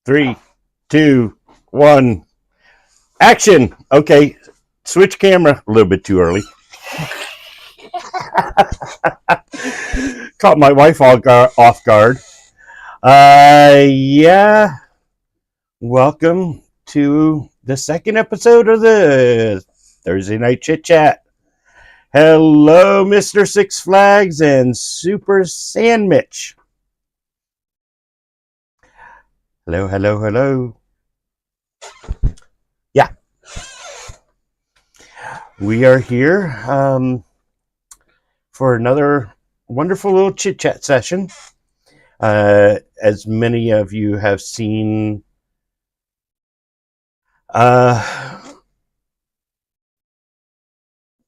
Three, two, one, action. Okay, switch camera. A little bit too early. Caught my wife off guard. Yeah. Welcome to the second episode of the Thursday Night Chit Chat. Hello, Mr. Six Flags and Super Sandwich. Hello, hello, hello. Yeah. We are here for another wonderful little chit-chat session. As many of you have seen, the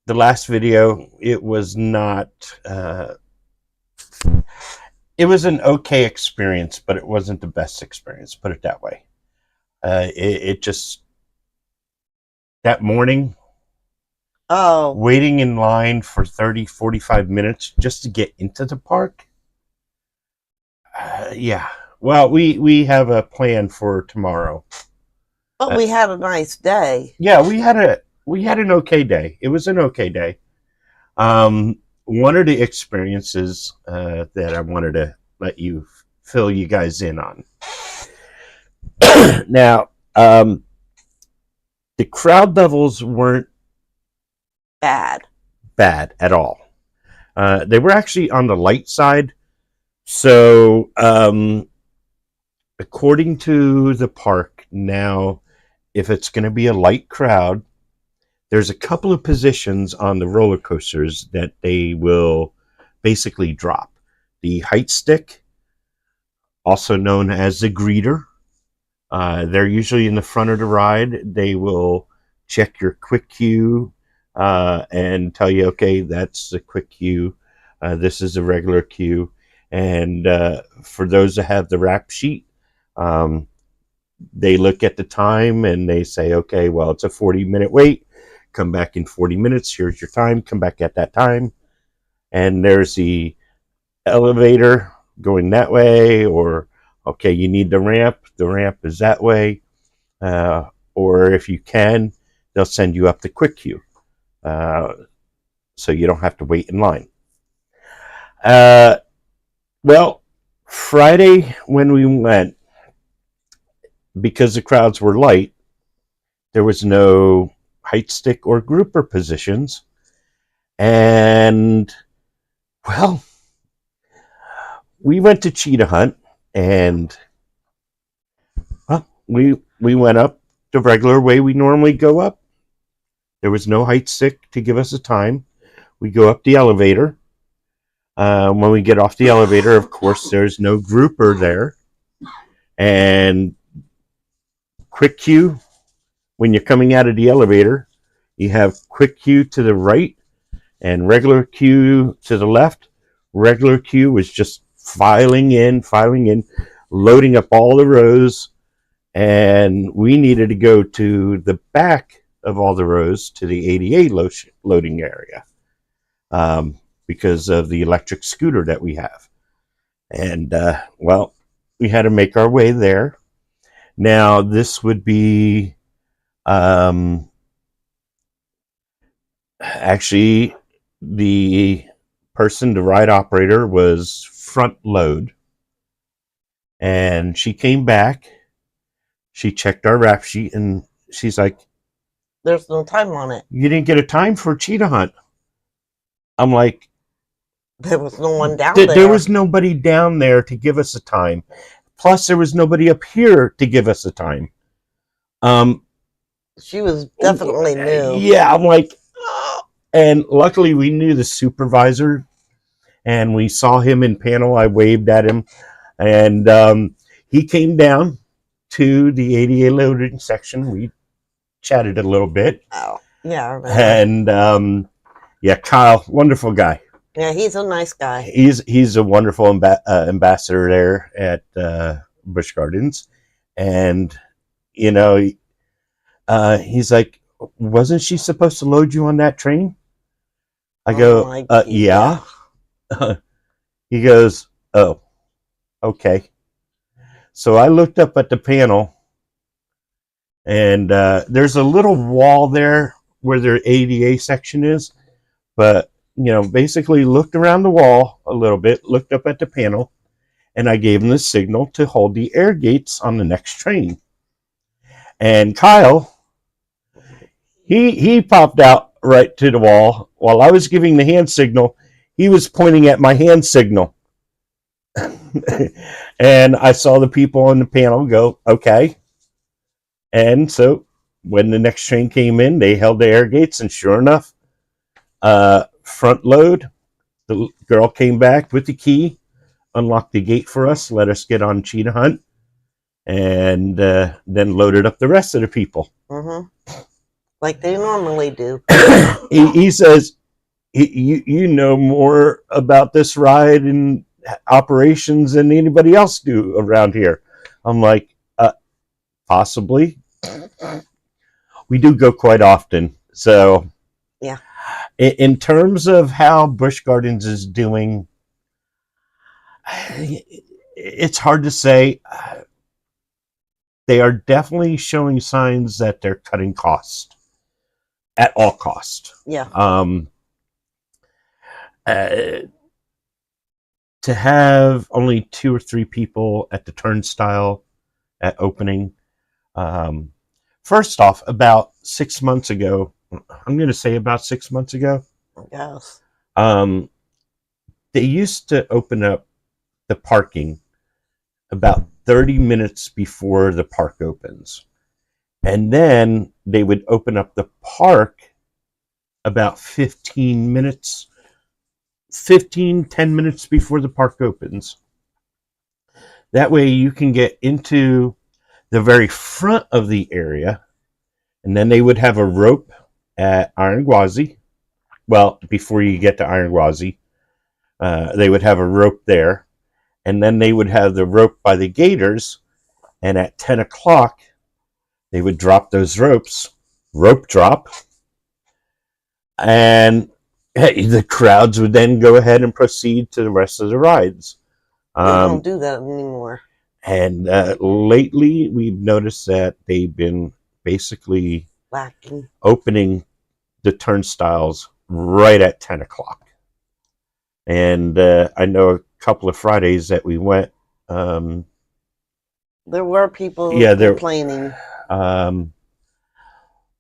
last video, it was not... it was an okay experience, but it wasn't the best experience, put it that way. It just, that morning, waiting in line for 30, 45 minutes just to get into the park. Yeah. Well, we have a plan for tomorrow. But we had a nice day. Yeah, we had an okay day. It was an okay day. One of the experiences that I wanted to let you fill you guys in on. Now, the crowd levels weren't bad at all. They were actually on the light side. So, according to the park now, if it's going to be a light crowd, there's a couple of positions on the roller coasters that they will basically drop. The height stick, also known as the greeter. They're usually in the front of the ride. They will check your quick queue and tell you, okay, that's the quick queue. This is a regular queue. And for those that have the rap sheet, they look at the time and they say, okay, well, it's a 40-minute wait. Come back in 40 minutes. Here's your time. Come back at that time. And there's the elevator going that way, or, okay, you need the ramp. The ramp is that way. Or if you can, they'll send you up the quick queue. So you don't have to wait in line. Well, Friday when we went, because the crowds were light, there was no height stick or grouper positions. And, well, we went to Cheetah Hunt, and well, we went up the regular way we normally go up. There was no height stick to give us a time. We go up the elevator. When we get off the elevator, of course, there's no grouper there. And quick queue, when you're coming out of the elevator, you have quick queue to the right and regular queue to the left. Regular queue was just filing in, loading up all the rows, and we needed to go to the back of all the rows to the ADA loading area because of the electric scooter that we have. And, well, we had to make our way there. Now, this would be actually the the ride operator was front load. And she came back. She checked our rap sheet and she's like, There's no time on it. "You didn't get a time for cheetah hunt." I'm like, There was no one down there. There was nobody down there to give us a time. Plus, there was nobody up here to give us a time. She was definitely new. Yeah, I'm like, oh. And luckily we knew the supervisor, and we saw him in panel. I waved at him, and he came down to the ADA loading section. We chatted a little bit. Oh, yeah, I remember. And yeah, Kyle, wonderful guy. Yeah, he's a nice guy. He's a wonderful ambassador there at Busch Gardens, and you know, he's like, "Wasn't she supposed to load you on that train?" I go, "Yeah." He goes, "Oh, okay." So I looked up at the panel, and there's a little wall there where their ADA section is, but basically looked around the wall a little bit, looked up at the panel, and I gave him the signal to hold the air gates on the next train. And Kyle, he popped out right to the wall while I was giving the hand signal. He was pointing at my hand signal. And I saw the people on the panel go, "Okay." And so when the next train came in, they held the air gates, and sure enough, front load, the girl came back with the key, unlocked the gate for us, let us get on cheetah hunt, and then loaded up the rest of the people. Mm-hmm. Like they normally do. He says, you know more about this ride and operations than anybody else do around here. I'm like, possibly. We do go quite often. So yeah. In terms of how Busch Gardens is doing, it's hard to say. They are definitely showing signs that they're cutting costs at all cost. Yeah. To have only 2 or 3 people at the turnstile at opening. First off, about 6 months ago, I'm going to say about 6 months ago. Yes. They used to open up the parking about 30 minutes before the park opens. And then they would open up the park about 10 minutes before the park opens. That way you can get into the very front of the area, and then they would have a rope at Iron Gwazi. Well, before you get to Iron Gwazi, they would have a rope there, and then they would have the rope by the gators, and at 10 o'clock, they would drop those ropes, rope drop, and the crowds would then go ahead and proceed to the rest of the rides. They don't do that anymore. And lately, we've noticed that they've been basically opening the turnstiles right at 10 o'clock. And I know a couple of Fridays that we went. There were people complaining.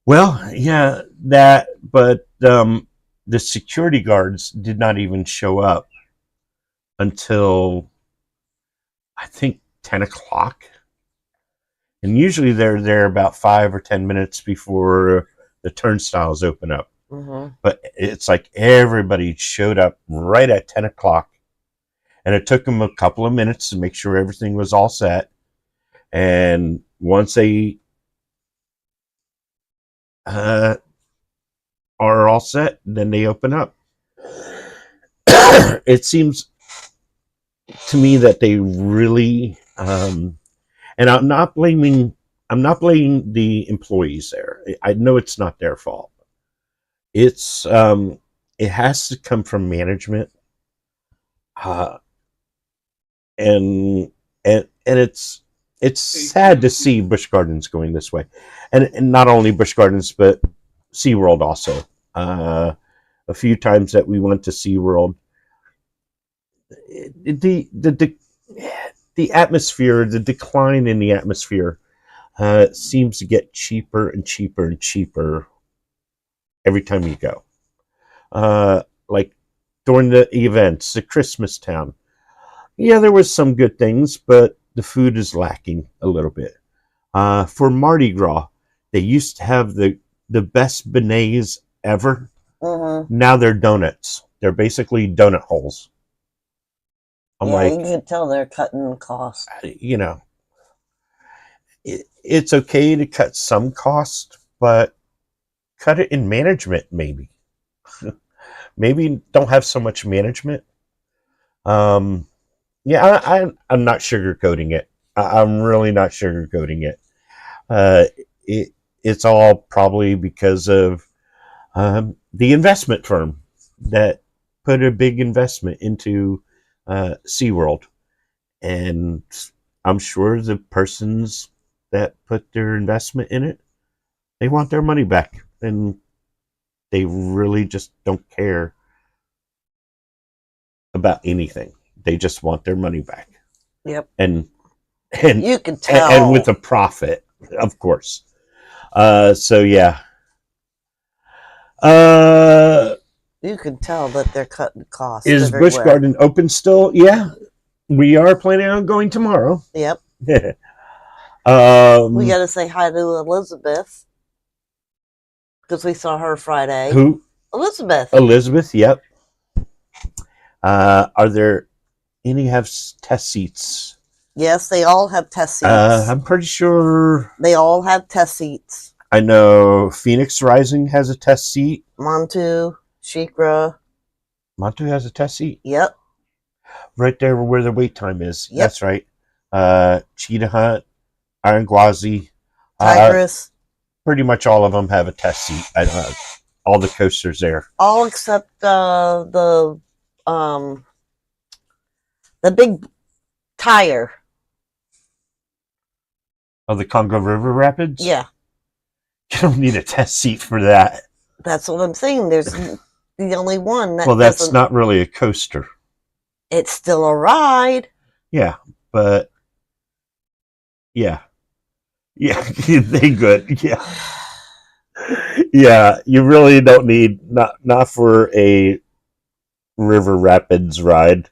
Well, yeah, that, but the security guards did not even show up until, I think, 10 o'clock. And usually they're there about 5 or 10 minutes before the turnstiles open up. Mm-hmm. But it's like everybody showed up right at 10 o'clock. And it took them a couple of minutes to make sure everything was all set. And once they are all set, then they open up. it seems to me that they really, and I'm not blaming the employees there. I know it's not their fault. It's it has to come from management, uh, and it's sad to see Busch Gardens going this way, and not only Busch Gardens but SeaWorld also. A few times that we went to SeaWorld, the atmosphere, the decline in the atmosphere, seems to get cheaper and cheaper and cheaper every time you go. Like during the events, the Christmas town. Yeah, there was some good things, but the food is lacking a little bit. For Mardi Gras, they used to have the best beignets ever. Mm-hmm. Now they're donuts. They're basically donut holes. I'm like, you can tell they're cutting costs. You know, it's okay to cut some cost, but cut it in management, maybe. Maybe don't have so much management. Yeah, I'm not sugarcoating it. I'm really not sugarcoating it. It's all probably because of the investment firm that put a big investment into SeaWorld. And I'm sure the persons that put their investment in it, they want their money back. And they really just don't care about anything. They just want their money back. Yep. And you can tell. And with a profit, of course. So yeah. You can tell that they're cutting costs. Is Busch Garden open still? Yeah. We are planning on going tomorrow. Yep. We got to say hi to Elizabeth because we saw her Friday. Who? Elizabeth. Elizabeth, yep. Are there any have test seats? Yes, they all have test seats. I'm pretty sure they all have test seats. I know Phoenix Rising has a test seat. Montu, Shikra. Montu has a test seat? Yep. Right there where the wait time is. Yep. That's right. Cheetah Hunt, Iron Gwazi. Tigress. Pretty much all of them have a test seat. All the coasters there. All except the big tire. Oh, the Congo River Rapids? Yeah. You don't need a test seat for that. That's what I'm saying. There's the only one that. Well, that's not really a coaster. It's still a ride. Yeah, but yeah, they good. Yeah, yeah. You really don't need not for a river rapids ride.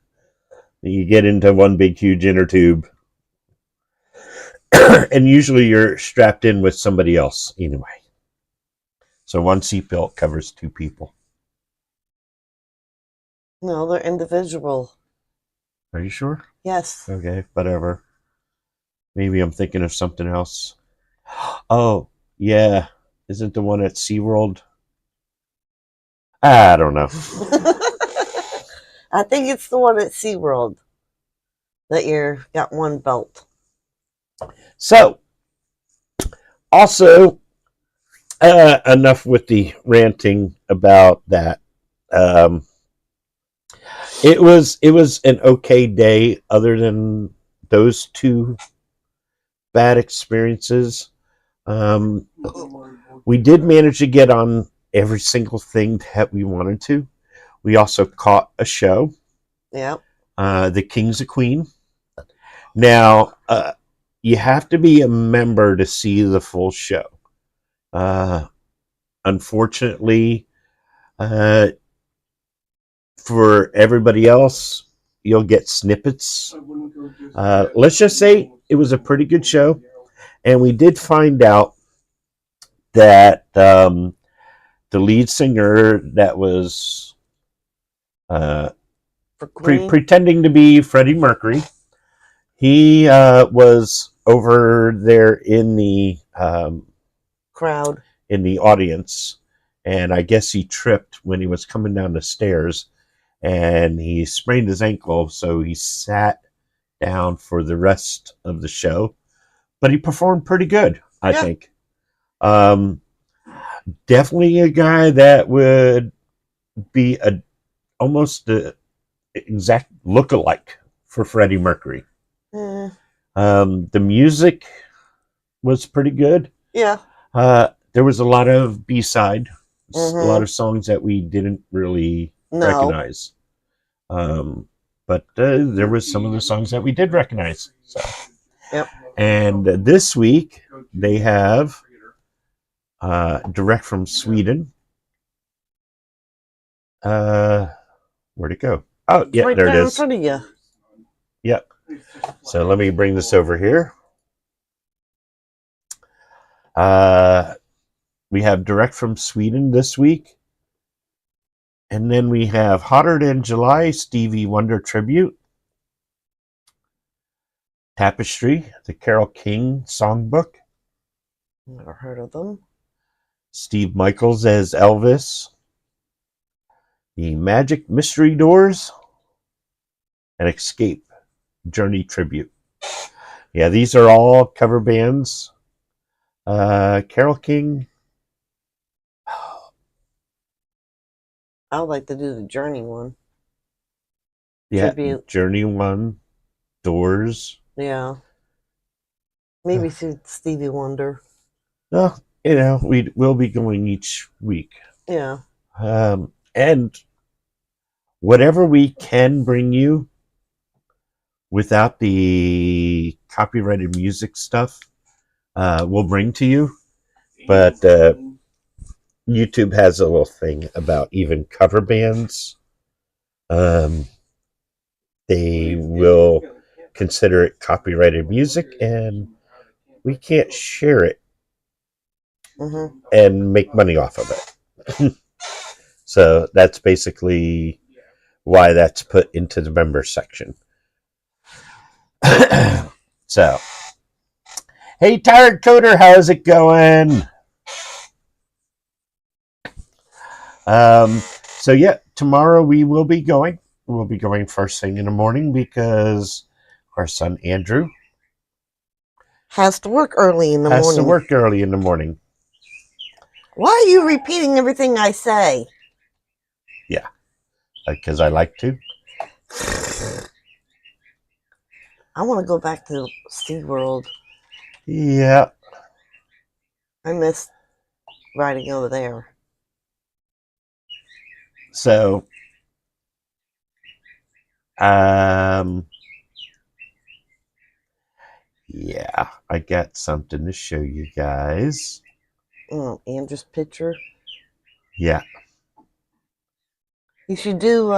You get into one big huge inner tube, and usually you're strapped in with somebody else anyway. So one seatbelt covers two people. No, they're individual. Are you sure? Yes. Okay, whatever. Maybe I'm thinking of something else. Oh, yeah. Isn't the one at SeaWorld? I don't know. I think it's the one at SeaWorld that you're got one belt. So, also, enough with the ranting about that. It was an okay day other than those two bad experiences. We did manage to get on every single thing that we wanted to. We also caught a show. Yeah. The King's a Queen. Now, you have to be a member to see the full show. Unfortunately, for everybody else, you'll get snippets. Let's just say it was a pretty good show. And we did find out that the lead singer that was pretending to be Freddie Mercury, he was over there in the crowd, in the audience, and I guess he tripped when he was coming down the stairs, and he sprained his ankle, so he sat down for the rest of the show. But he performed pretty good, I think. Definitely a guy that would be almost an exact look-alike for Freddie Mercury. The music was pretty good. Yeah. There was a lot of B-side, a lot of songs that we didn't really recognize. But there was some of the songs that we did recognize. So. Yep. And this week they have direct from Sweden. Where'd it go? Oh, yeah, right there it is. in front of you. Yep. So let me bring this over here. We have direct from Sweden this week. And then we have Hotter Than July, Stevie Wonder Tribute. Tapestry, the Carole King songbook. Never heard of them. Steve Michaels as Elvis. The Magic Mystery Doors. And Escape, Journey Tribute. Yeah, these are all cover bands. Carole King. I would like to do the Journey one. Yeah, Tribute. Journey one. Doors. Yeah. Maybe Stevie Wonder. Well, we'll be going each week. Yeah. And whatever we can bring you without the copyrighted music stuff, we'll bring to you. But YouTube has a little thing about even cover bands. They will consider it copyrighted music, and we can't share it and make money off of it. So that's basically why that's put into the members section. So, hey, Tired Coder, how's it going? So yeah, tomorrow we will be going. We'll be going first thing in the morning because our son Andrew has to work early in the morning. Why are you repeating everything I say? Yeah, because I like to. I want to go back to SeaWorld. Yeah. I miss riding over there. So, yeah, I got something to show you guys. Oh, Andrew's picture? Yeah. You should do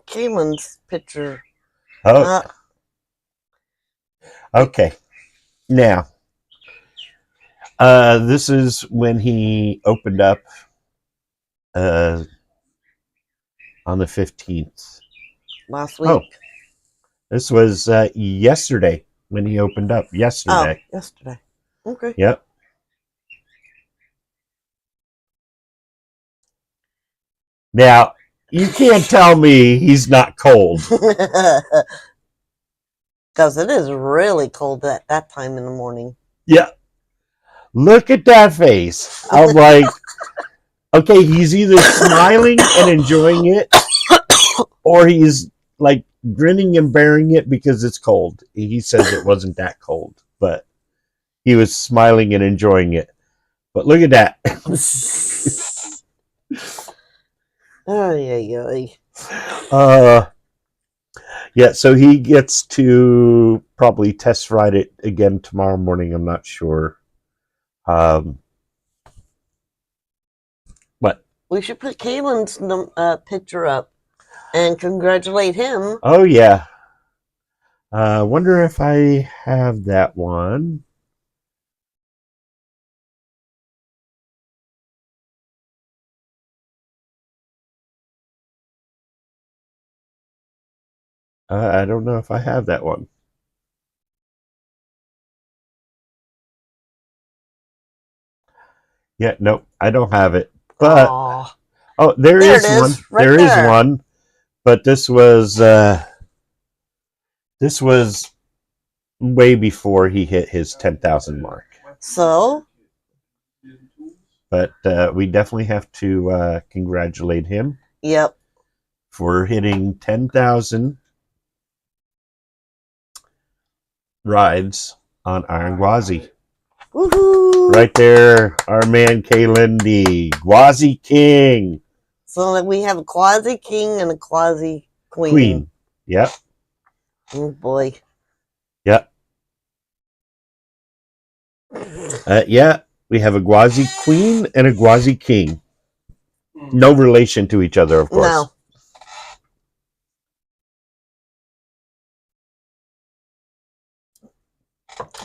Kaylin's picture. Oh. Okay. Now, this is when he opened up on the 15th. Last week. Oh. This was yesterday when he opened up. Yesterday. Oh, yesterday. Okay. Yep. Now, you can't tell me he's not cold. Because it is really cold at that time in the morning. Yeah. Look at that face. I'm like, okay, he's either smiling and enjoying it, or he's like grinning and bearing it because it's cold. He says it wasn't that cold, but he was smiling and enjoying it. But look at that. Yeah, so he gets to probably test ride it again tomorrow morning. I'm not sure. What? We should put Kaylin's picture up and congratulate him. Oh, yeah. Wonder if I have that one. I don't know if I have that one. Yeah, nope, I don't have it. But oh, there is one. Right there is one. but this was way before he hit his 10,000 mark. So, But we definitely have to congratulate him. Yep. For hitting 10,000 rides on Iron Gwazi. Woohoo! Right there, our man Kalen, the Gwazi King. So we have a Quasi King and a Quasi Queen. Yep. Oh boy. Yep. Yeah, we have a Gwazi Queen and a Gwazi King. No relation to each other, of course. No.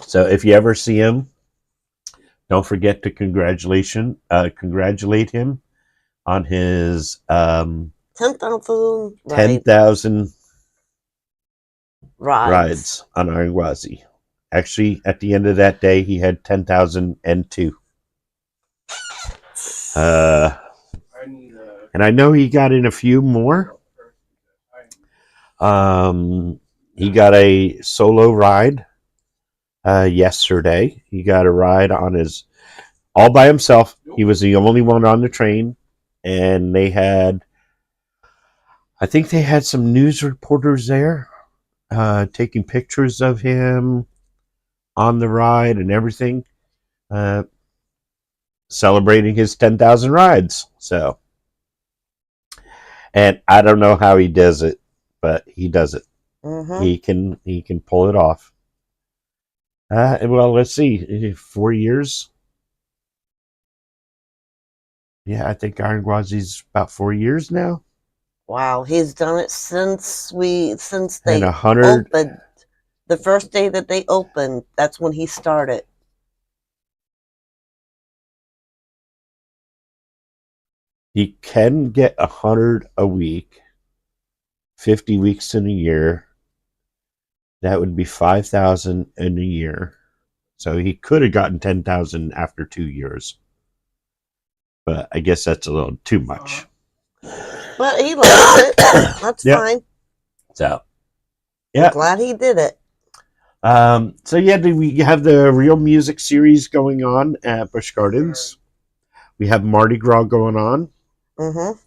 So if you ever see him, don't forget to congratulate him on his 10,000 rides on Iron Gwazi. Actually, at the end of that day, he had 10,002. And I know he got in a few more. He got a solo ride yesterday. He got a ride on his all by himself. He was the only one on the train, and I think they had some news reporters there taking pictures of him on the ride and everything, celebrating his 10,000 rides. So, and I don't know how he does it, but he does it. Mm-hmm. He can pull it off. Well, let's see, 4 years. Yeah, I think Iron Gwazi's about 4 years now. Wow, he's done it since they And 100 opened. The first day that they opened, that's when he started. He can get 100 a week, 50 weeks in a year. That would be 5,000 in a year. So he could have gotten 10,000 after 2 years. But I guess that's a little too much. But he likes it. That's fine. So, yeah. I'm glad he did it. So yeah, we have the Real Music series going on at Busch Gardens. We have Mardi Gras going on. Mm-hmm.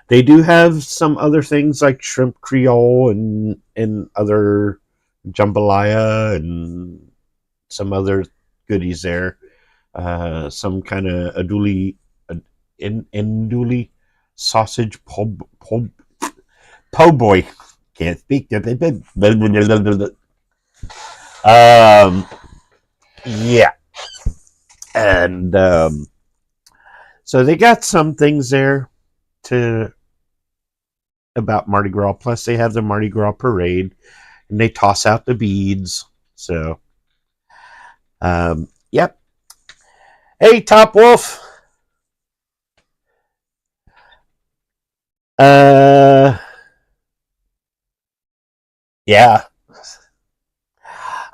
They do have some other things like Shrimp Creole and other jambalaya and some other goodies there. Some kind of andouille sausage po boy. Can't speak. Yeah. And so they got some things there about Mardi Gras. Plus they have the Mardi Gras parade and they toss out the beads. So yep. Hey, Top Wolf. Yeah.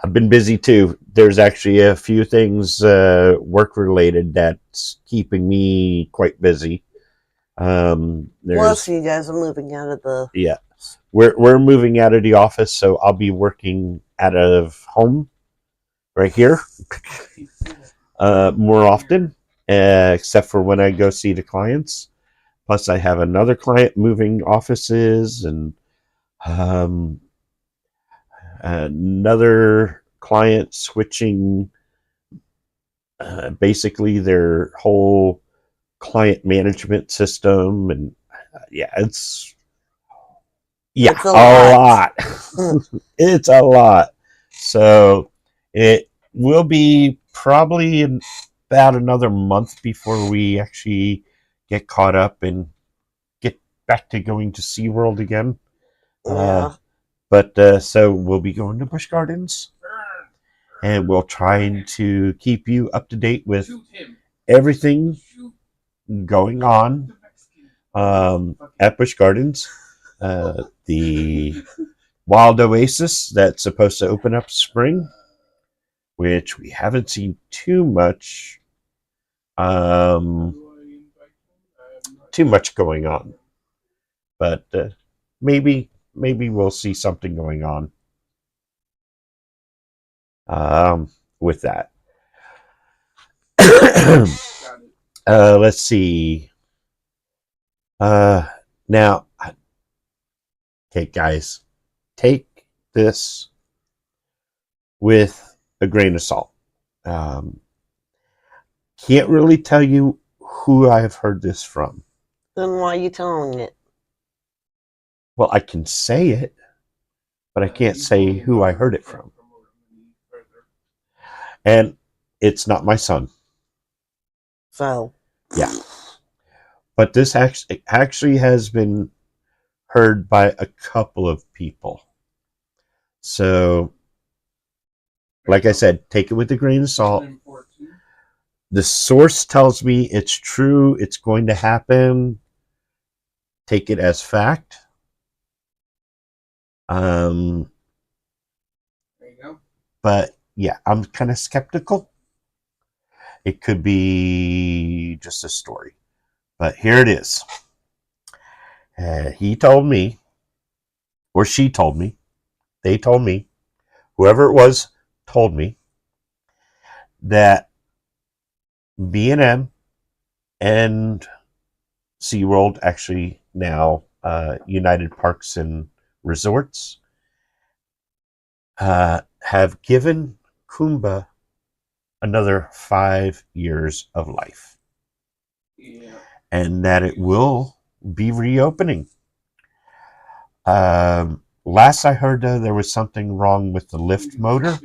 I've been busy too. There's actually a few things work related that's keeping me quite busy. Plus, you guys are moving out of the we're moving out of the office, so I'll be working out of home right here more often, except for when I go see the clients. Plus, I have another client moving offices and another client switching basically their whole client management system, and it's a lot. It's a lot. So it will be probably in about another month before we actually get caught up and get back to going to SeaWorld again. Yeah. But so we'll be going to Busch Gardens, and we'll try to keep you up to date with everything going on at Busch Gardens. The Wild Oasis that's supposed to open up spring, which we haven't seen too much going on. But maybe we'll see something going on with that. Let's see. Now, okay, guys, take this with a grain of salt. Can't really tell you who I have heard this from. Then why are you telling it? Well, I can say it, but I can't say who I heard it from. And it's not my son. So. Yeah. But this actually has been heard by a couple of people. So, like I said, take it with a grain of salt. The source tells me it's true, it's going to happen. Take it as fact. There you go. But yeah, I'm kind of skeptical. It could be just a story. But here it is. He told me, or she told me, they told me, whoever it was told me that B&M and SeaWorld, actually now United Parks and Resorts, have given Kumba another 5 years of life. Yeah. And that it will be reopening. Last I heard, though, there was something wrong with the lift motor.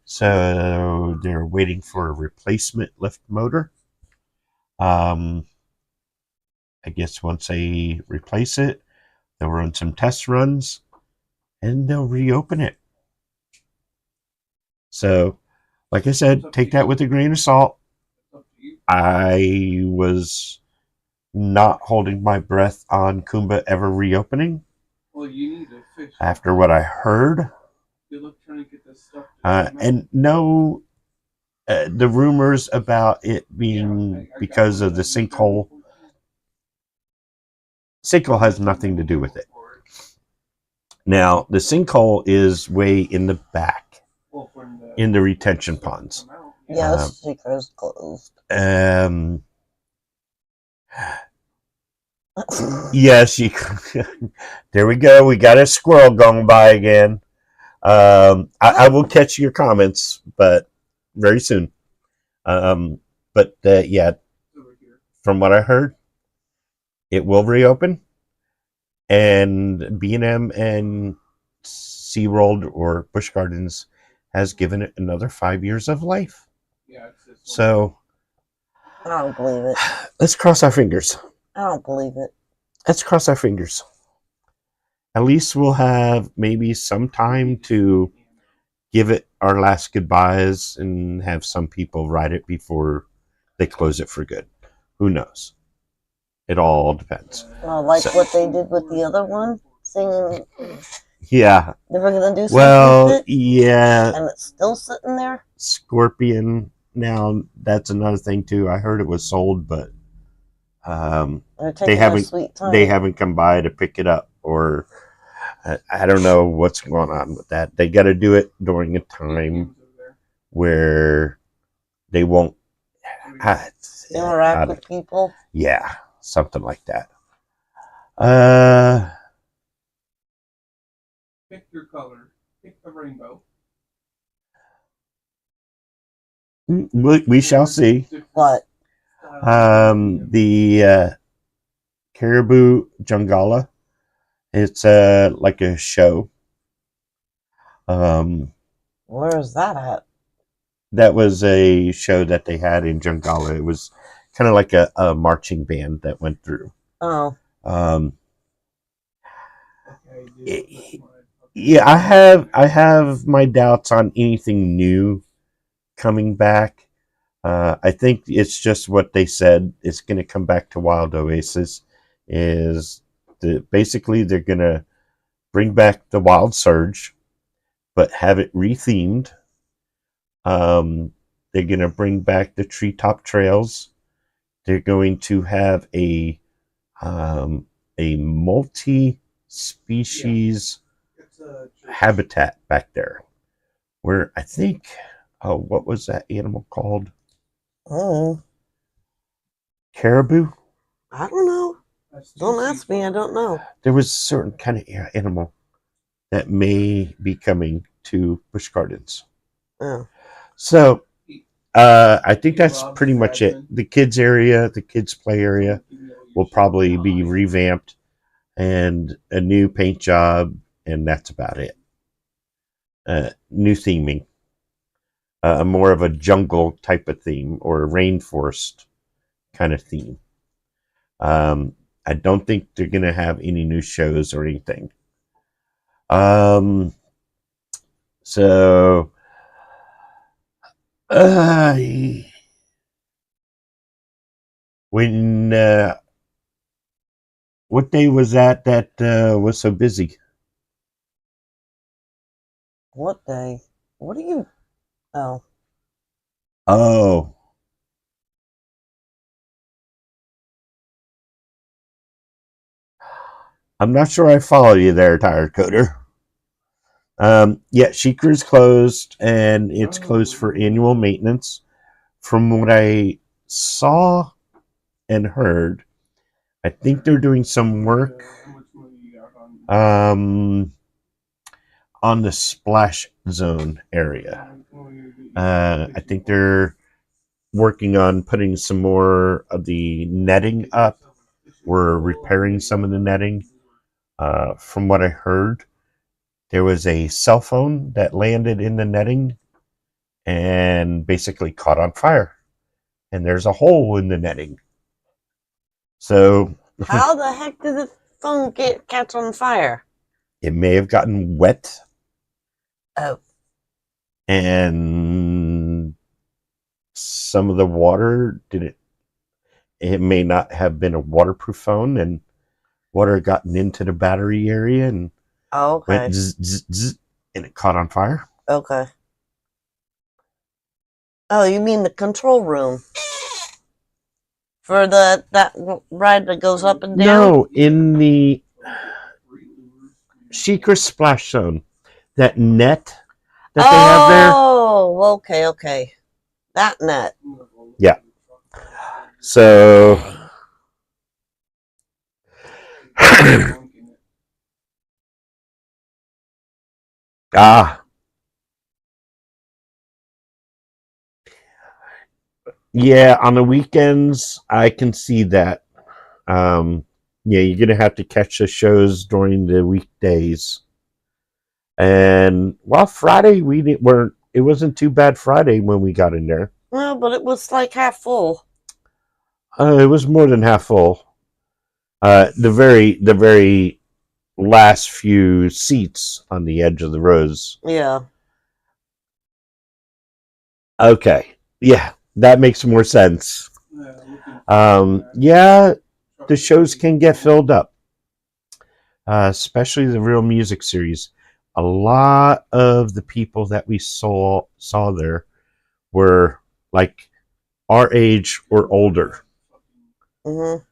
So they're waiting for a replacement lift motor. I guess once they replace it, they'll run some test runs and they'll reopen it. So, like I said, take that with a grain of salt. I was not holding my breath on Kumba ever reopening. Well, you need to fish after what I heard. Good luck trying to get this stuff. And no, the rumors about it being because of the sinkhole. Sinkhole has nothing to do with it. Now, the sinkhole is way in the back, in the retention ponds. Yeah, the secret's closed. Yes, there we go. We got a squirrel going by again. I will catch your comments, but very soon. Yeah, from what I heard, it will reopen, and B&M and SeaWorld or Busch Gardens has given it another 5 years of life. So I don't believe it. Let's cross our fingers. I don't believe it. Let's cross our fingers. At least we'll have maybe some time to give it our last goodbyes and have some people ride it before they close it for good. Who knows? It all depends. Like what they did with the other one, singing. Yeah. They were gonna do something with it, yeah. And it's still sitting there. Scorpion. Now that's another thing too. I heard it was sold, but they haven't come by to pick it up, or I don't know what's going on with that. They got to do it during a time where they won't interact with people. Yeah, something like that. Pick your color. Pick the rainbow. We shall see. What? The Caribou Jungala. It's like a show. Where is that at? That was a show that they had in Jungala. It was kind of like a marching band that went through. Oh. Yeah, I have my doubts on anything new coming back. I think it's just what they said. It's going to come back to Wild Oasis. Basically they're going to bring back the Wild Surge, but have it rethemed. They're going to bring back the treetop trails. They're going to have a multi species It's a habitat back there where I think, oh, what was that animal called? Oh, Caribou? I don't know. that's Don't ask me. I don't know. There was a certain kind of animal that may be coming to Busch Gardens. Oh. So I think that's pretty much it. The kids area, the kids play area will probably be revamped and a new paint job, and that's about it. New theming, more of a jungle type of theme or a rainforest kind of theme. I don't think they're going to have any new shows or anything. So, when what day was that was so busy? What day? What do you? Oh. Oh, I'm not sure I follow you there, Tire Coder. Yeah, Sheikah's closed, and it's closed for annual maintenance. From what I saw and heard, I think they're doing some work on the splash zone area. I think they're working on putting some more of the netting up. We're repairing some of the netting. From what I heard, there was a cell phone that landed in the netting and basically caught on fire. And there's a hole in the netting. So How the heck did the phone catch on fire? it may have gotten wet. Oh. And some of the water it may not have been a waterproof phone, and water gotten into the battery area and went zzz, zzz, zzz, and it caught on fire. Okay. Oh, you mean the control room for that ride that goes up and down? No, in the Sheikah Splash Zone, that net that they have there. Oh, okay. That net. Yeah. So yeah, on the weekends I can see that. Yeah, you're gonna have to catch the shows during the weekdays. And Friday it wasn't too bad Friday when we got in there. No, but it was like half full. It was more than half full. The very last few seats on the edge of the rows. Yeah. Okay. Yeah, that makes more sense. Yeah, the shows can get filled up. Especially the Real Music series. A lot of the people that we saw there were like our age or older. Mm-hmm.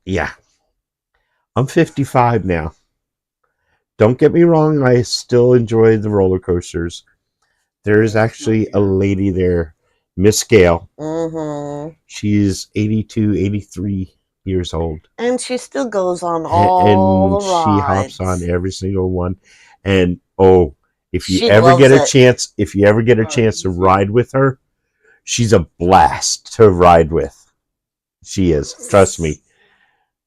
Yeah. I'm 55 now. Don't get me wrong, I still enjoy the roller coasters. There is actually a lady there, Miss Gail. Mm-hmm. She's 82, 83 years old. And she still goes on all the rides. She hops on every single one. And if you She ever get a loves chance to ride with her, she's a blast to ride with. She is. Trust me.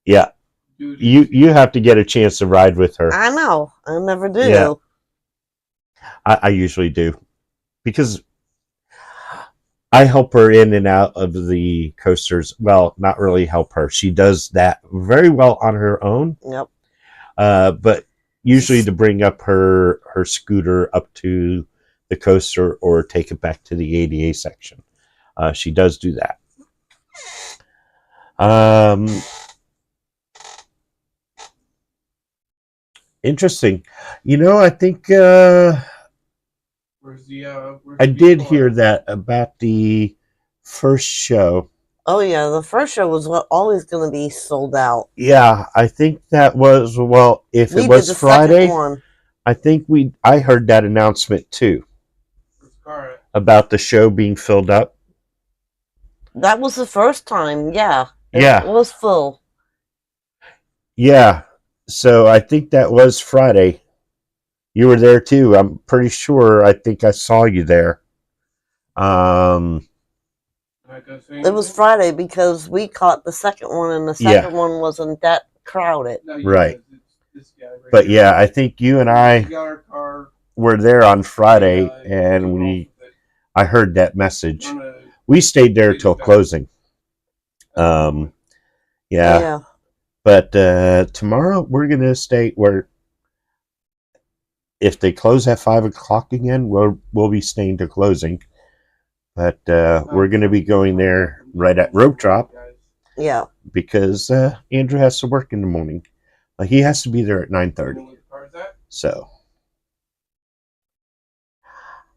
Yeah. You have to get a chance to ride with her. I know. I never do. Yeah. I usually do. Because I help her in and out of the coasters. Well, not really help her. She does that very well on her own. Yep. But usually to bring up her scooter up to the coaster or take it back to the ADA section. She does do that. Interesting. I think I did hear that about the first show. Oh yeah, the first show was always going to be sold out. Yeah, I think that was, well, if We it did was the Friday, second one. I think I heard that announcement too Scarlet. about the show being filled up. That was the first time. Yeah, Yeah. it was full. Yeah. So I think that was Friday. You were there too. I'm pretty sure. I think I saw you there. It was Friday because we caught the second one, and the second one wasn't that crowded. No, right. This guy right but here. yeah, I think you and I were there on Friday, and I heard that message. We stayed there till closing. Yeah. Yeah. But tomorrow we're gonna stay where. If they close at 5 o'clock again, we'll be staying to closing. But we're going to be going there right at rope drop. Yeah. Because Andrew has to work in the morning. He has to be there at 9:30. So.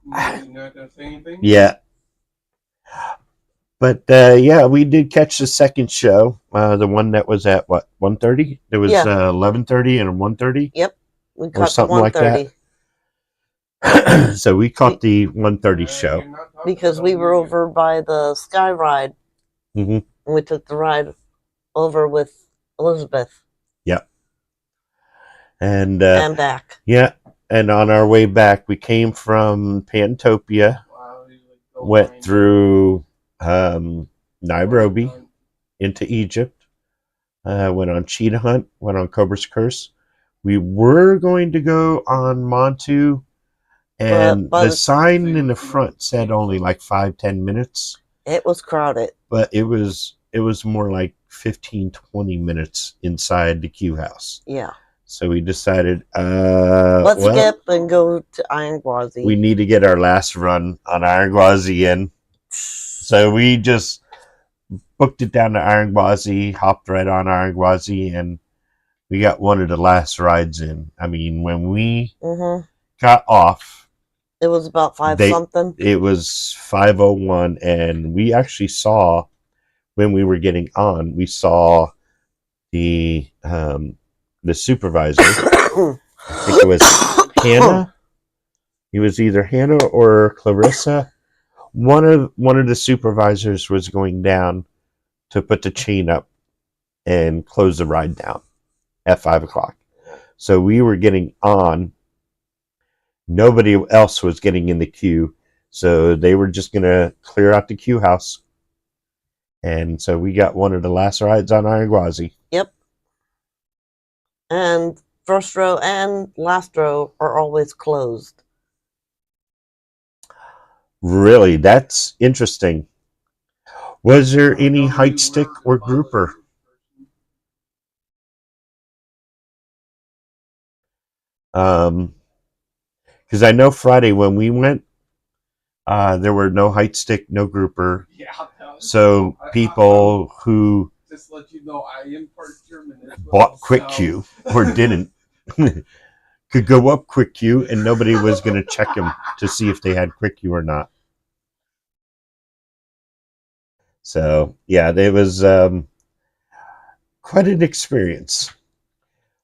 You're not going to say anything? Yeah. But yeah, we did catch the second show. The one that was at what, 1:30? There was 11:30 and 1:30. Yep. We caught or something like that. So we caught the 1:30 show because we were over by the Sky Ride. Mm-hmm. And we took the ride over with Elizabeth. Yep. And back. Yeah. And on our way back, we came from Pantopia, went through Nairobi into Egypt, went on Cheetah Hunt, went on Cobra's Curse. We were going to go on Montu, and the sign in the front said only like 5-10 minutes. It was crowded. But it was more like 15-20 minutes inside the Q house. Yeah. So we decided, let's skip and go to Iron Gwazi. We need to get our last run on Iron Gwazi in. So we just booked it down to Iron Gwazi, hopped right on Iron Gwazi, and we got one of the last rides in. I mean, when we got off, it was about 5-something. It was 5:01, and we actually saw, when we were getting on, we saw the supervisor. I think it was Hannah. It was either Hannah or Clarissa. One of the supervisors was going down to put the chain up and close the ride down at 5 o'clock. So we were getting on. Nobody else was getting in the queue. So they were just going to clear out the queue house. And so we got one of the last rides on Iron Gwazi. Yep. And first row and last row are always closed. Really? That's interesting. Was there any height stick or grouper? Because I know Friday when we went, there were no height stick, no grouper. Yeah, so people who just let you know, I am part German as well, bought quick queue or didn't could go up quick queue, and nobody was going to check them to see if they had quick queue or not. So yeah, it was quite an experience.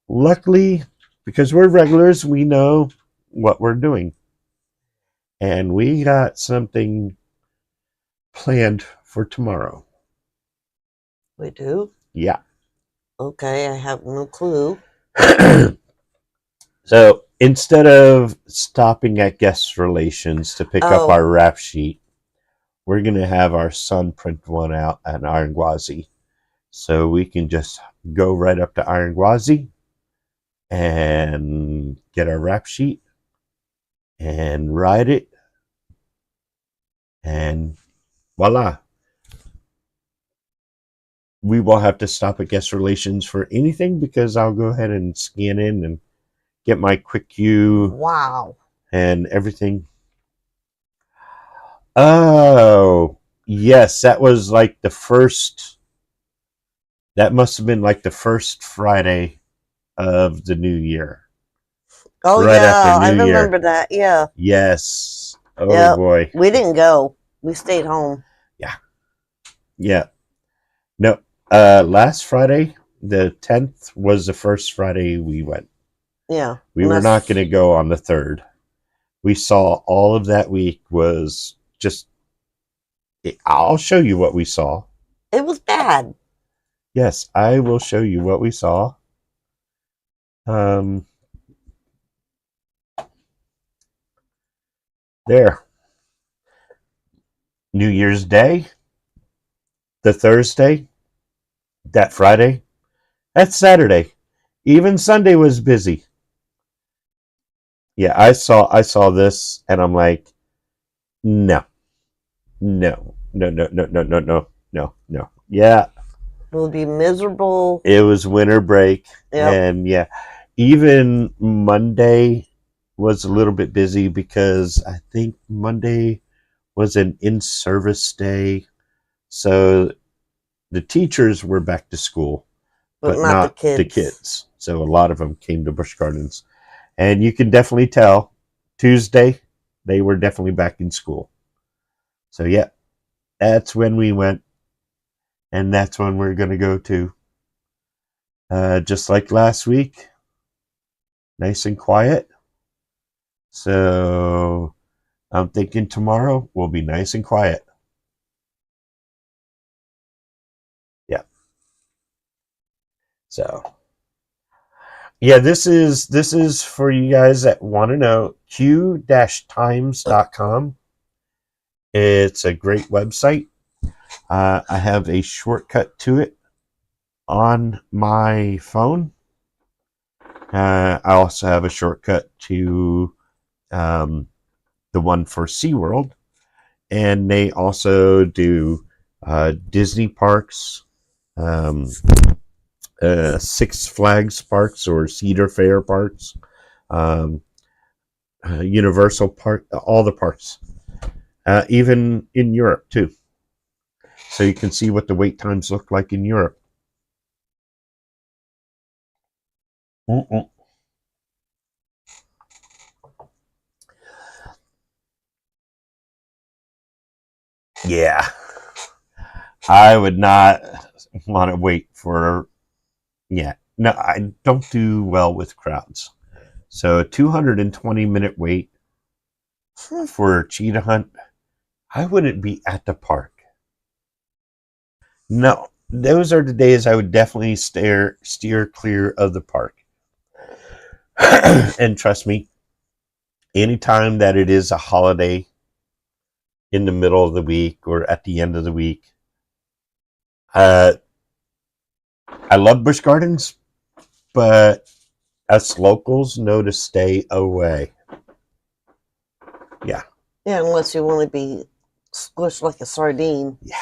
Luckily, because we're regulars, we know what we're doing. And we got something planned for tomorrow. We do? Yeah. Okay, I have no clue. So instead of stopping at guest relations to pick up our rap sheet, we're going to have our son print one out at Iron Gwazi. So we can just go right up to Iron Gwazi and get our rap sheet and ride it, and voila. We will have to stop at guest relations for anything, because I'll go ahead and scan in and get my quick queue. Wow. And everything. Oh, yes, that was like the first. That must have been like the first Friday of the new year. Oh, right, yeah, I remember that. Yeah. Yes. Oh, boy. We didn't go. We stayed home. Yeah. Yeah. No, last Friday, the 10th, was the first Friday we went. Yeah. We were not going to go on the 3rd. We saw all of that week was just. I'll show you what we saw. It was bad. Yes, I will show you what we saw. There. New Year's Day, the Thursday, that Friday, that Saturday. Even Sunday was busy. Yeah, I saw this and I'm like, no. No. No, no, no, no, no, no, no, no. Yeah. It would be miserable. It was winter break. Yep. And yeah, even Monday was a little bit busy because I think Monday was an in-service day. So the teachers were back to school, but not the kids. So a lot of them came to Busch Gardens. And you can definitely tell Tuesday, they were definitely back in school. So yeah, that's when we went. And that's when we're going to go to. Just like last week, nice and quiet. So I'm thinking tomorrow will be nice and quiet. Yeah. So yeah, this is for you guys that want to know. q-times.com. It's a great website. I have a shortcut to it on my phone. I also have a shortcut to the one for SeaWorld. And they also do Disney parks, Six Flags parks or Cedar Fair parks, Universal Park, all the parks, even in Europe too. So you can see what the wait times look like in Europe. Yeah, I would not want to wait for. Yeah, no, I don't do well with crowds. So a 220-minute wait for a cheetah hunt, I wouldn't be at the park. No, those are the days I would definitely steer clear of the park. And trust me, anytime that it is a holiday in the middle of the week or at the end of the week, I love Busch Gardens, but us locals know to stay away. Yeah. Yeah, unless you want to be squished like a sardine. Yeah.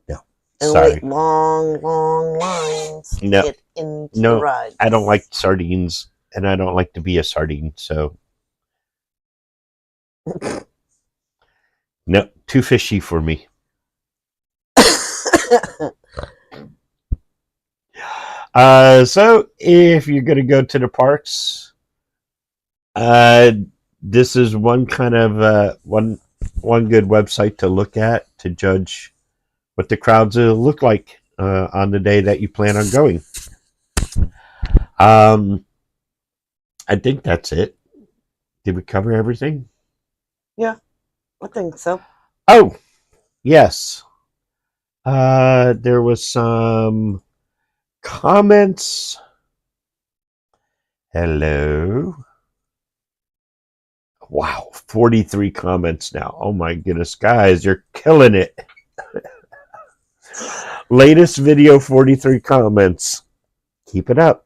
No. And Sorry. wait long lines to get into the rides. I don't like sardines, and I don't like to be a sardine, so. No, too fishy for me. So if you're going to go to the parks, this is one kind of one good website to look at to judge what the crowds look like on the day that you plan on going. I think that's it. Did we cover everything? Yeah, I think so. Oh, yes. There was some comments. Hello. Wow, 43 comments now. Oh my goodness, guys, you're killing it. Latest video, 43 comments. Keep it up.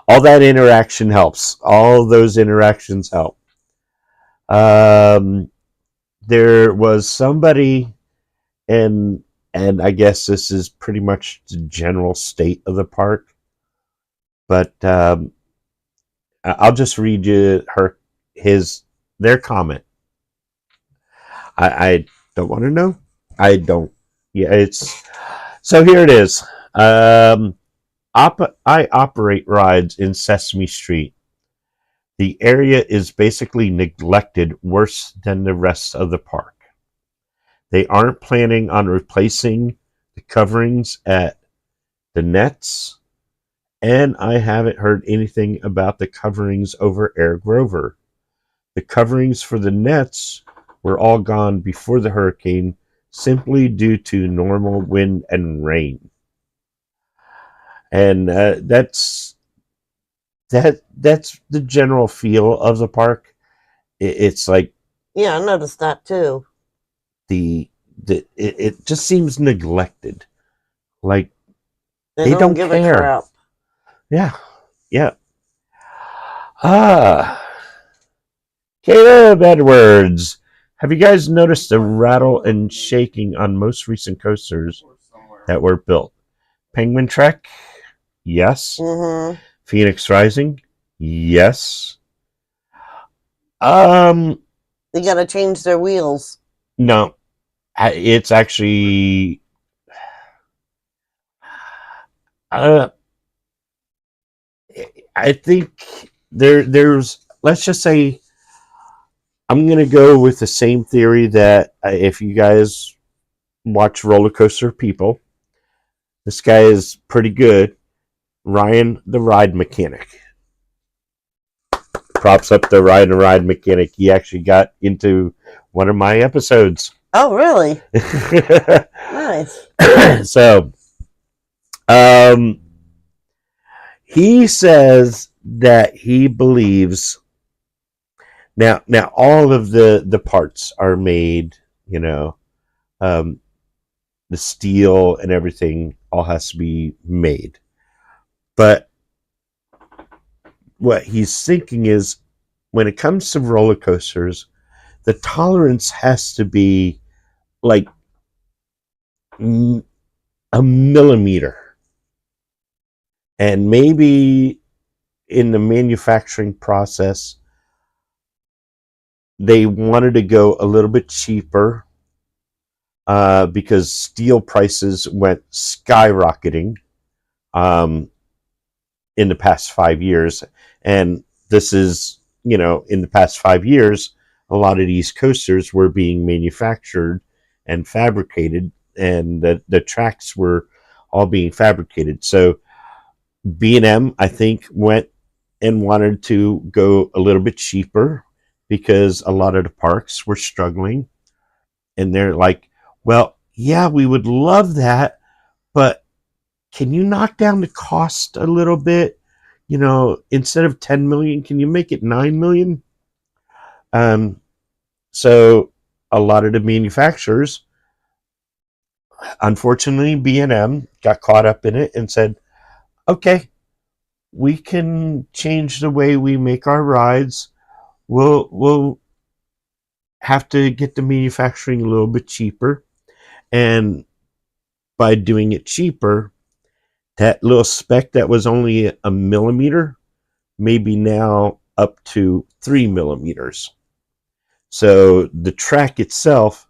All that interaction helps. All those interactions help. There was somebody, and I guess this is pretty much the general state of the park, but I'll just read you their comment. I don't want to know. I don't. Yeah, it's so here it is. I operate rides in Sesame Street. The area is basically neglected worse than the rest of the park. They aren't planning on replacing the coverings at the nets, and I haven't heard anything about the coverings over Air Grover. The coverings for the nets were all gone before the hurricane simply due to normal wind and rain. And that's the general feel of the park. It's like, yeah, I noticed that too. It just seems neglected. Like They don't give care. a crap. Yeah. Caleb Edwards. Have you guys noticed the rattle and shaking on most recent coasters that were built? Penguin Trek? Yes. Mm-hmm. Phoenix Rising? Yes. They got to change their wheels. No. It's actually... I think there's... Let's just say... I'm going to go with the same theory that if you guys watch Roller Coaster People, this guy is pretty good. Ryan, the ride mechanic. Props up the ride mechanic. He actually got into one of my episodes. Oh, really? Nice. So, he says that he believes now all of the parts are made, the steel and everything all has to be made. But what he's thinking is, when it comes to roller coasters, the tolerance has to be like a millimeter. And maybe in the manufacturing process, they wanted to go a little bit cheaper because steel prices went skyrocketing in the past 5 years. And this is, in the past 5 years, a lot of these coasters were being manufactured and fabricated, and the tracks were all being fabricated. So B&M, I think, went and wanted to go a little bit cheaper because a lot of the parks were struggling. And they're like, well, yeah, we would love that, but can you knock down the cost a little bit? Instead of 10 million, can you make it 9 million? So a lot of the manufacturers, unfortunately, B&M got caught up in it and said, okay, we can change the way we make our rides. We'll have to get the manufacturing a little bit cheaper. And by doing it cheaper, that little speck that was only a millimeter may be now up to 3 millimeters. So the track itself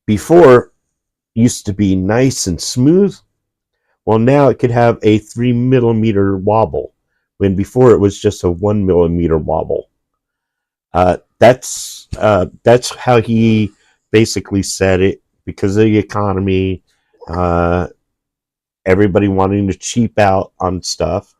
before used to be nice and smooth. Well, now it could have a 3 millimeter wobble, when before it was just a 1 millimeter wobble. That's how he basically said it, because of the economy, everybody wanting to cheap out on stuff.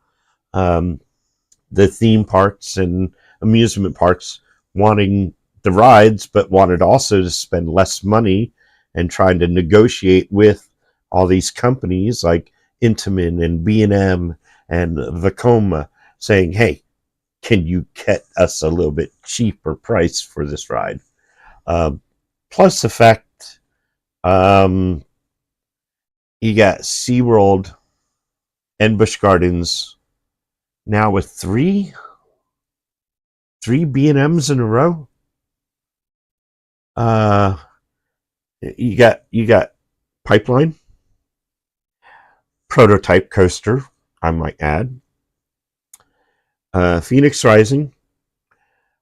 The theme parks and amusement parks wanting the rides, but wanted also to spend less money and trying to negotiate with all these companies like Intamin and B&M and Vekoma, saying, hey, can you get us a little bit cheaper price for this ride? Plus the fact you got SeaWorld and Busch Gardens now with three B&Ms in a row. You got Pipeline, Prototype Coaster, I might add, Phoenix Rising,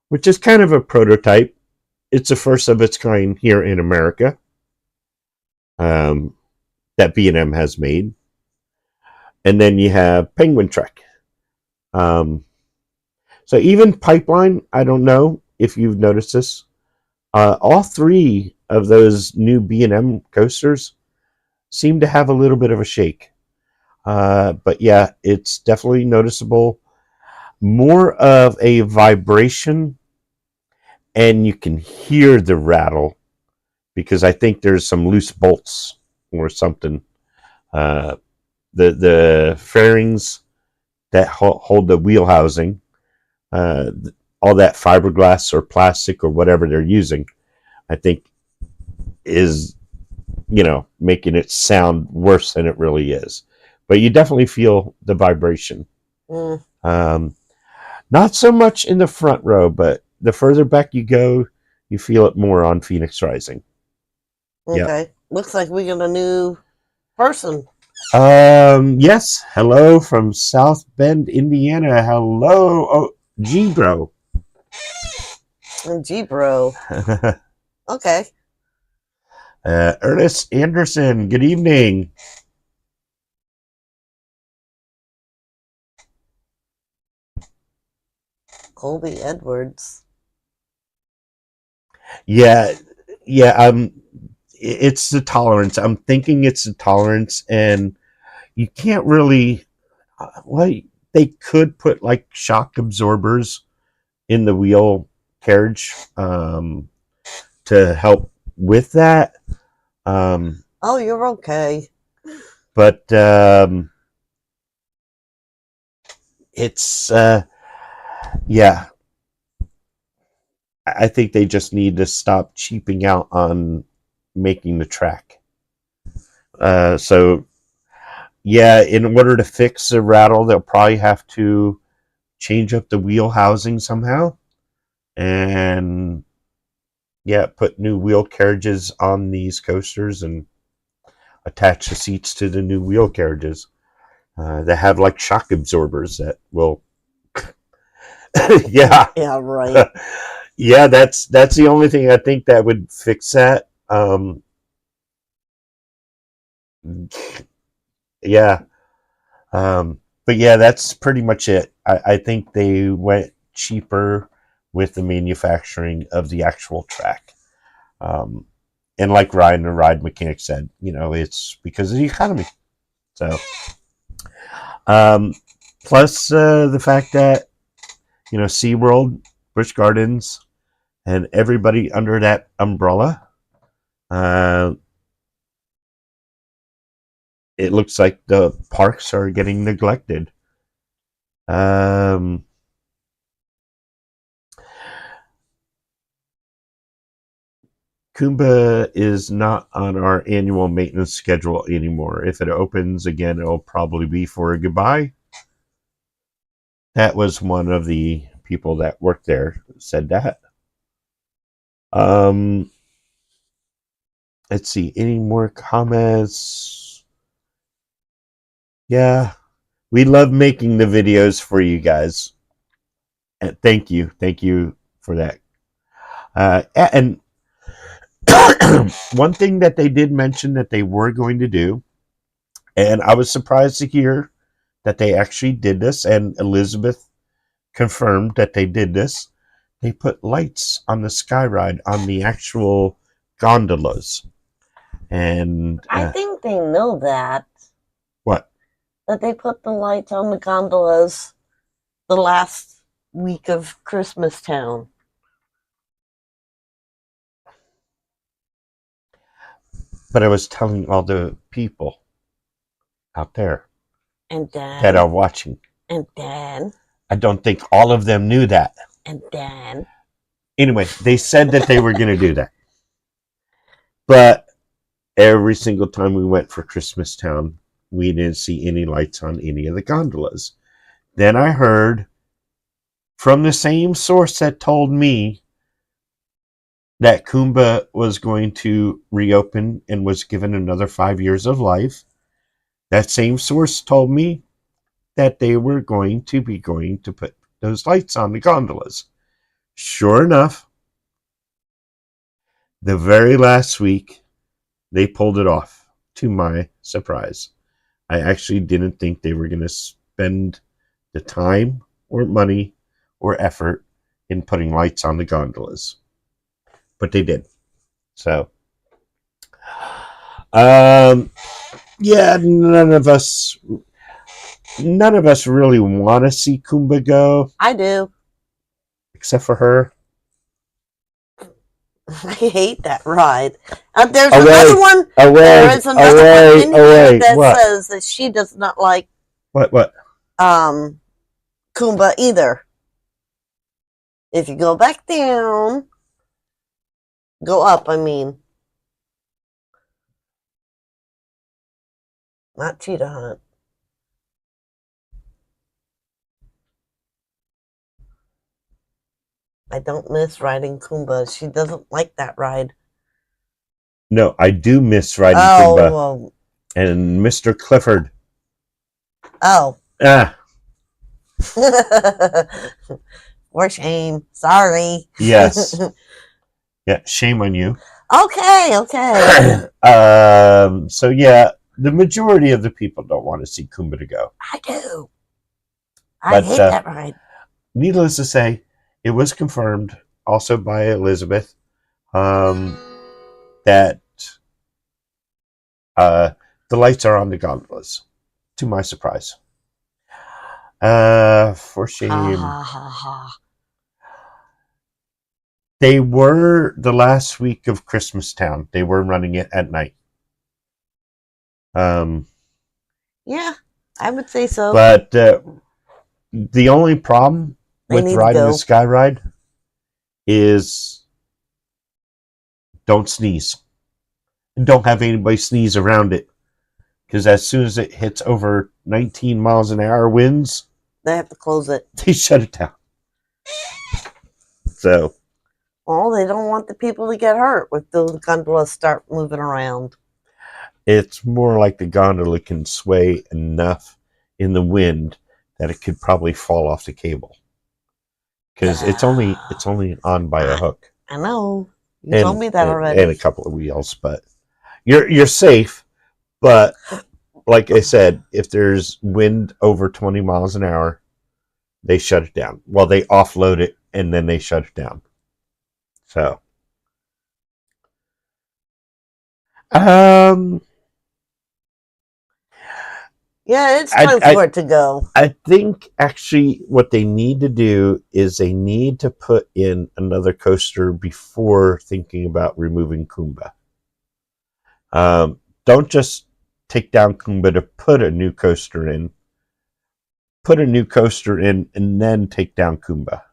which is kind of a prototype. It's the first of its kind here in America that B&M has made. And then you have Penguin Trek. So even Pipeline, I don't know if you've noticed this, All three of those new B&M coasters seem to have a little bit of a shake. But yeah, it's definitely noticeable. More of a vibration, and you can hear the rattle because I think there's some loose bolts or something. The fairings that hold the wheel housing, uh, all that fiberglass or plastic or whatever they're using, I think is, making it sound worse than it really is. But you definitely feel the vibration. Not so much in the front row, but the further back you go, you feel it more on Phoenix Rising. Okay. Yep. Looks like we got a new person. Yes. Hello from South Bend, Indiana. Hello. Oh, G-Bro. G-Bro. Okay. Ernest Anderson. Good evening. Colby Edwards. Yeah. It's the tolerance. I'm thinking it's the tolerance, and you can't really. They could put like shock absorbers in the wheel carriage to help with that. You're okay. But it's yeah. I think they just need to stop cheaping out on making the track. So yeah, in order to fix the rattle, they'll probably have to change up the wheel housing somehow, and put new wheel carriages on these coasters and attach the seats to the new wheel carriages. They have like shock absorbers that will. Yeah. Yeah. Right. Yeah, that's the only thing I think that would fix that. Yeah. But yeah, that's pretty much it. I think they went cheaper with the manufacturing of the actual track. And like Ryan, the ride mechanic, said, it's because of the economy. So, plus the fact that, SeaWorld, Busch Gardens, and everybody under that umbrella, it looks like the parks are getting neglected. Kumba is not on our annual maintenance schedule anymore. If it opens again, it'll probably be for a goodbye. That was one of the people that worked there said that. Let's see, any more comments? Yeah, we love making the videos for you guys. And thank you for that. And one thing that they did mention that they were going to do, and I was surprised to hear that they actually did this, and Elizabeth confirmed that they did this. They put lights on the sky ride on the actual gondolas. And I think they know that. What? That they put the lights on the gondolas the last week of Christmas Town. But I was telling all the people out there and Dan, that are watching. And Dan. I don't think all of them knew that. And Dan. Anyway, they said that they were going to do that. But every single time we went for Christmas Town, we didn't see any lights on any of the gondolas. Then I heard from the same source that told me that Kumba was going to reopen and was given another 5 years of life. That same source told me that they were going to put those lights on the gondolas. Sure enough, the very last week, they pulled it off, to my surprise. I actually didn't think they were going to spend the time or money or effort in putting lights on the gondolas. but they did. So, yeah, none of us really want to see Kumba go, I do. except for her. I hate that ride. There's Away, another one. There is another one in here that what? says that she does not like What? Kumba either. If you go back down, go up, I mean. Not Cheetah Hunt. I don't miss riding Kumba. She doesn't like that ride. No, I do miss riding Kumba. Oh. And Mr. Clifford. Oh. Ah. For shame. Sorry. Yes. Yeah, shame on you. Okay. So yeah, the majority of the people don't want to see Kumba to go. I do. I hate that ride. Needless to say, it was confirmed also by Elizabeth that the lights are on the gondolas, to my surprise. For shame. They were the last week of Christmas Town. They were running it at night. Yeah, I would say so. But the only problem with riding the Sky Ride is don't sneeze. And don't have anybody sneeze around it. Because as soon as it hits over 19 miles an hour winds, they have to close it. They shut it down. So. Well, they don't want the people to get hurt if those gondolas start moving around. It's more like the gondola can sway enough in the wind that it could probably fall off the cable. Because it's only on by a hook. I know. You told me that already. And a couple of wheels, but you're safe. But like I said, if there's wind over 20 miles an hour, they shut it down. Well, they offload it and then they shut it down. So, yeah, it's time for it to go. I think actually what they need to do is they need to put in another coaster before thinking about removing Kumba. Don't just take down Kumba to put a new coaster in. Put a new coaster in and then take down Kumba.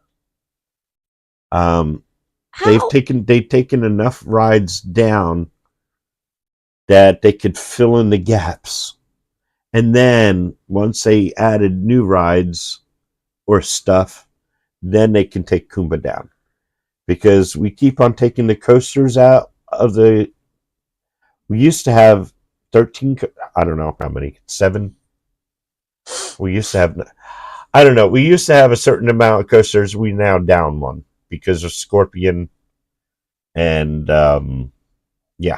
They've taken enough rides down that they could fill in the gaps. And then once they added new rides or stuff, then they can take Kumba down. Because we keep on taking the coasters out of the... We used to have 13... I don't know how many. 7? We used to have... I don't know. We used to have a certain amount of coasters. We now down one. Because of Scorpion and yeah.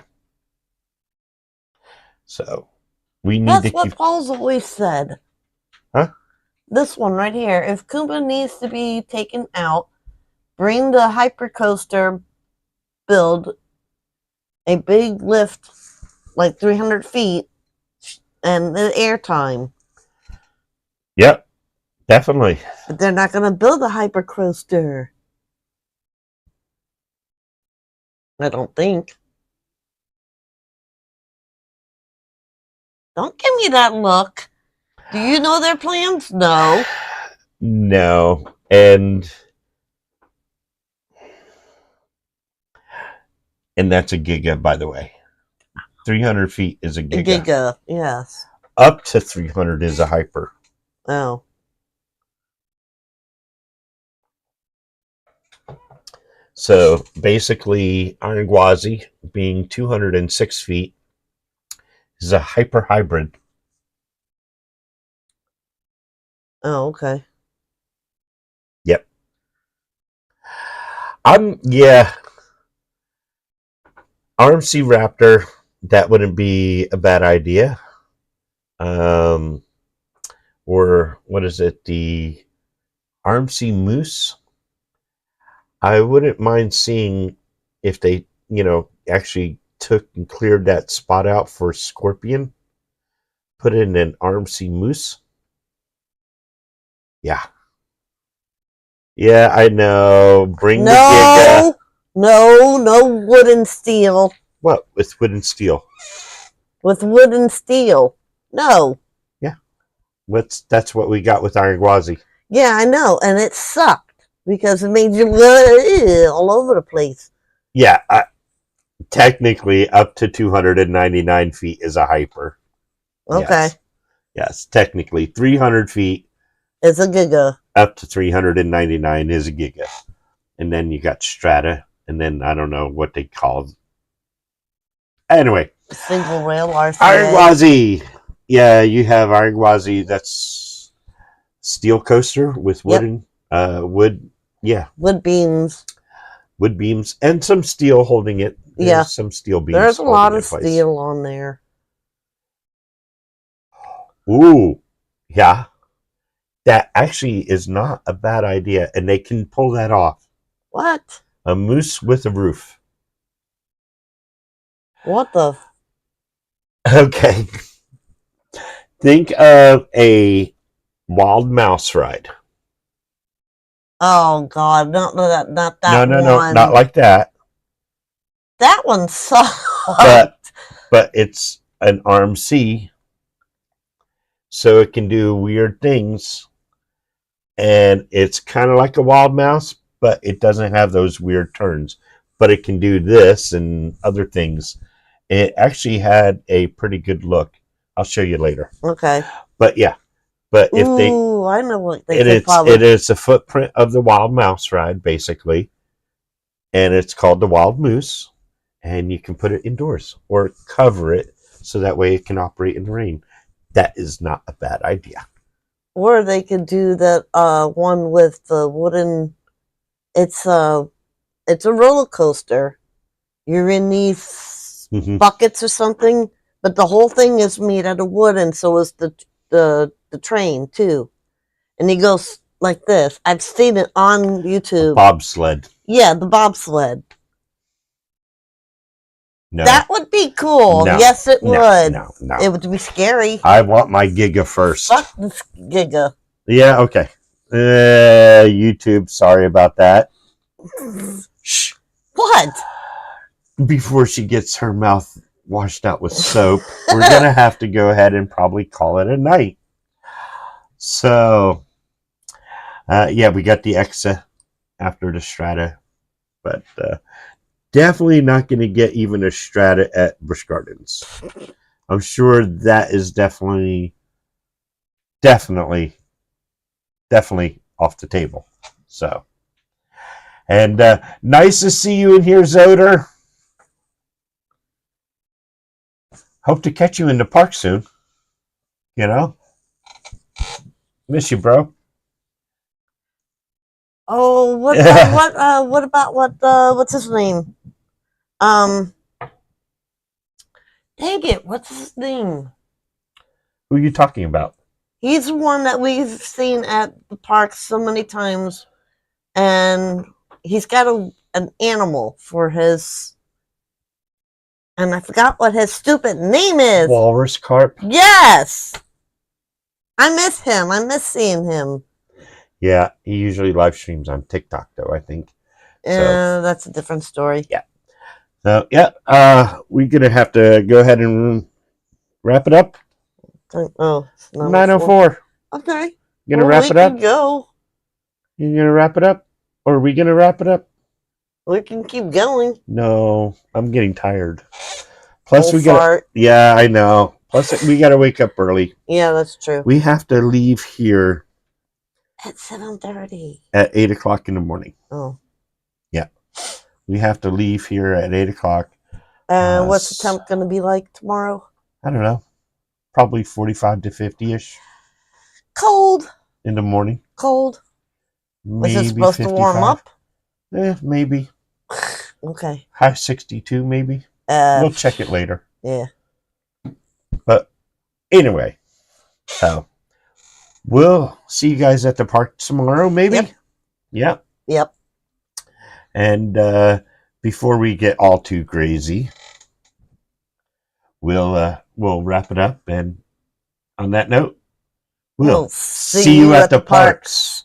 So we need That's what Paul's always said. Huh? This one right here. If Kumba needs to be taken out, bring the hypercoaster, build a big lift like 300 feet and the airtime. Yep, definitely. But they're not going to build a hypercoaster. I don't think. Don't give me that look. Do you know their plans? No. No. And that's a giga, by the way. 300 feet is a giga. A giga, yes. Up to 300 is a hyper. Oh. So basically, Iron Gwazi, being 206 feet, is a hyper hybrid. Oh, okay. Yep. Yeah. RMC Raptor, that wouldn't be a bad idea. Or what is it? The RMC Moose. I wouldn't mind seeing if they, actually took and cleared that spot out for Scorpion, put in an RMC Moose. Yeah. Yeah, I know. Bring the Giga. No wood and steel. What? With wood and steel? With wood and steel. No. Yeah. That's what we got with Iron Gwazi. Yeah, I know. And it sucked because it made you all over the place. Yeah. Technically, up to 299 feet is a hyper. Okay. Yes, technically. 300 feet. It's a Giga. Up to 399 is a Giga. And then you got Strata. And then I don't know what they call it. Anyway. Single rail RCA. Iron Gwazi. Yeah, you have Iron Gwazi. That's steel coaster with wooden wood. Yeah. Wood beams. Wood beams and some steel holding it. There's some steel beams. There's a lot of steel on there. Ooh. Yeah. That actually is not a bad idea. And they can pull that off. What? A moose with a roof. What the? Okay. Think of a wild mouse ride. Oh God! Not that No, one. not like that. That one sucked. But it's an RMC, so it can do weird things, and it's kind of like a wild mouse, but it doesn't have those weird turns. But it can do this and other things. It actually had a pretty good look. I'll show you later. Okay. But yeah. But if I know what they it is a footprint of the wild mouse ride, basically. And it's called the Wild Moose. And you can put it indoors or cover it so that way it can operate in the rain. That is not a bad idea. Or they could do that one with the wooden. It's a roller coaster. You're in these buckets or something, but the whole thing is made out of wood, and so is the train too. And he goes like this. I've seen it on YouTube. Bobsled. Yeah, the bobsled. No. That would be cool. No. Yes, it would. No. It would be scary. I want my Giga first. Fuck this Giga. Yeah, okay. YouTube, sorry about that. Shh. What? Before she gets her mouth washed out with soap, we're going to have to go ahead and probably call it a night. So, yeah, we got the Exa after the Strata, but definitely not going to get even a Strata at Busch Gardens. I'm sure that is definitely off the table. So, and nice to see you in here, Zoder. Hope to catch you in the park soon. Miss you, bro. Oh, what's his name? Dang it, what's his name? Who are you talking about? He's the one that we've seen at the park so many times, and he's got an animal for his, and I forgot what his stupid name is. Walrus Carp? Yes! I miss him. I miss seeing him. Yeah, he usually live streams on TikTok, though, I think. So, that's a different story. Yeah. So, yeah, we're going to have to go ahead and wrap it up. Oh, 9:04. Okay. You going to wrap it up? We can go. You going to wrap it up? Or are we going to wrap it up? We can keep going. No, I'm getting tired. Plus, we got. Yeah, I know. Plus, we got to wake up early. Yeah, that's true. We have to leave here at 7:30. At 8 o'clock in the morning. Oh. Yeah. We have to leave here at 8 o'clock. What's the temp going to be like tomorrow? I don't know. Probably 45 to 50-ish. Cold. In the morning. Cold. Maybe Was it supposed 55. to warm up? Maybe. Okay. High 62, maybe. We'll check it later. Yeah. But anyway, so we'll see you guys at the park tomorrow, maybe. Yep. Yeah. Yep. And before we get all too crazy, we'll wrap it up. And on that note, we'll see you at the parks.